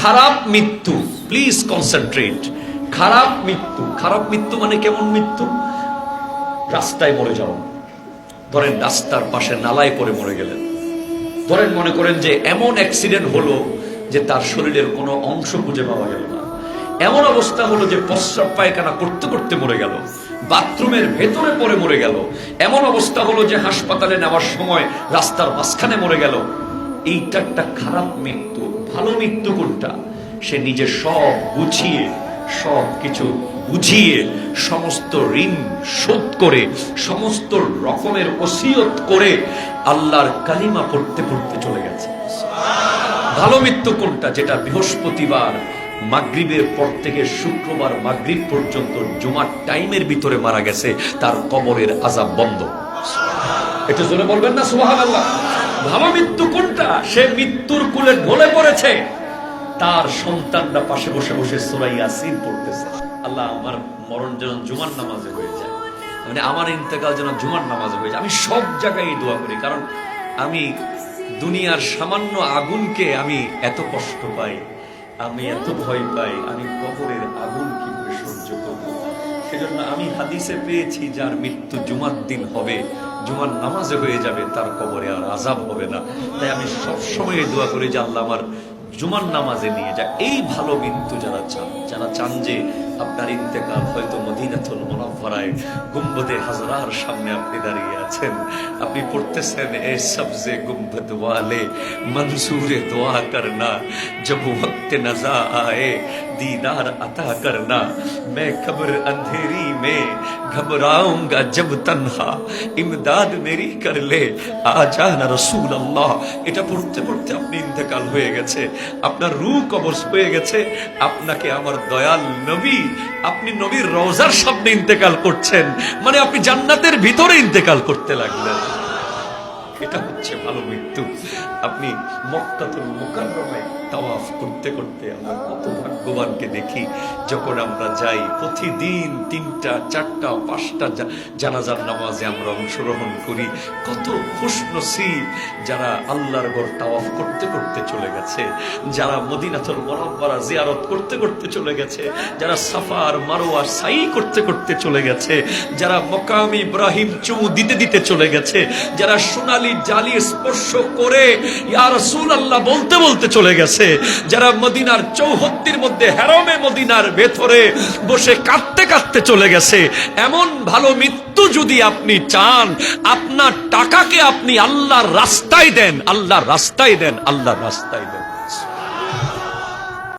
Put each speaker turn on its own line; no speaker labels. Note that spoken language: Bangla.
খারাপ মৃত্যু, প্লিজ কনসেন্ট্রেট। খারাপ মৃত্যু মানে কেমন মৃত্যু? রাস্তায় মরে যাও, ধরেন রাস্তার পাশে নালায় পড়ে মরে গেলেন, ধরেন মনে করেন যে এমন অ্যাক্সিডেন্ট হলো যে তার শরীরের কোনো অংশ খুঁজে পাওয়া গেল না, এমন অবস্থা হলো যে প্রস্রাব পায়খানা করতে করতে মরে গেল, বাথরুমের ভেতরে পড়ে মরে গেল, এমন অবস্থা হলো যে হাসপাতালে নেওয়ার সময় রাস্তার মাঝখানে মরে গেল। এইটা একটা খারাপ মৃত্যু। ভালো মৃত্যু কোনটা? সে নিজে সব গুছিয়ে, সব কিছু বুঝিয়ে, সমস্ত ঋণ শোধ করে, সমস্ত রকমের ওসিয়ত করে আল্লাহর কালিমা পড়তে পড়তে চলে গেছে। ভালো মৃত্যু কোনটা? যেটা বৃহস্পতিবার মাগরিবের পর থেকে শুক্রবার মাগরিব পর্যন্ত জুমার টাইমের ভিতরে মারা গেছে, তার কবরের আযাব বন্ধ। এটা জোরে বলবেন না সুবহানাল্লাহ? ভালো মৃত্যু কোনটা? সে মৃত্যুর কোলে ঢলে পড়েছে, তার সন্তানরা পাশে বসে বসে সূরা ইয়াসিন পড়তেছে। আল্লাহ আমার মরণ যেন জুমার নামাজে হয়ে যায়, মানে আমার ইন্তেকাল যেন জুমার নামাজে হয়ে যায়। আমি সব জায়গায় দোয়া করি, কারণ আমি দুনিয়ার সামান্য আগুনকে আমি এত কষ্ট পাই, আমি এত ভয় পাই, আমি কবরের আগুন কি করে সহ্য করব? সেজন্য আমি হাদিসে পেয়েছি যার মৃত্যু জুমার দিন হবে, জুমার নামাজে হয়ে যাবে, তার কবরে আর আযাব হবে না। তাই আমি সবসময় দোয়া করি যে আল্লাহ আমার জুমার নামাজে নিয়ে যা। এই ভালো মৃত্যু যারা চান যে আপনার ইন্তেকাল হয়তো মদিনাতুল মুনাওয়ারায় গুম্বদে হাজরার সামনে আপনি দাঁড়িয়ে আছেন, আপনি পড়তেছেন এ সবজে গুম্বদ ওয়ালে মনসুরে দোয়া করনা, জব ওয়াক্ত নজা আয়ে दीदार अता करना, मैं कब्र अंधेरी में घबराऊंगा जब तन्हा, इमदाद मेरी कर ले आ जाना रसूल अल्लाह। এটা পড়তে পড়তে আপনি ইন্তেকাল হয়ে গেছে, আপনার রূহ কবজ হয়ে গেছে, আপনাকে আমার দয়াল নবী, আপনি নবীর রওজার সামনে ইন্তেকাল করছেন, মানে আপনি জান্নাতের ভিতরে ইন্তেকাল করতে লাগলেন। এটা হচ্ছে ভালো মৃত্যু। আপনি মক্কাতুল মুকাররমায় তাওয়াফ করতে করতে আমরা কত ভাগ্যবানকে দেখি, যখন আমরা যাই প্রতিদিন 3টা 4টা 5টা জানাজার নামাজে আমরা অংশগ্রহণ করি। কত খুশনসিব যারা আল্লাহর ঘর তাওয়াফ করতে করতে চলে গেছে, যারা মদিনাতুল মুনাওয়ারা জিয়ারত করতে করতে চলে গেছে, যারা সাফা আর মারওয়া সাই করতে করতে চলে গেছে, যারা মাকাম ইব্রাহিম চুমু দিতে দিতে চলে গেছে, যারা সোনালী জালি স্পর্শ করে ইয়া রাসূলুল্লাহ বলতে বলতে চলে গেছে, যারা মদিনার চৌহদ্দির মধ্যে হেরমে মদিনার ভেতরে বসে কাঁদতে কাঁদতে চলে গেছে। এমন ভালো মৃত্যু যদি আপনি চান, আপনার টাকাকে আপনি আল্লাহর রাস্তায় দেন, আল্লাহর রাস্তায় দেন, আল্লাহর রাস্তায় দেন।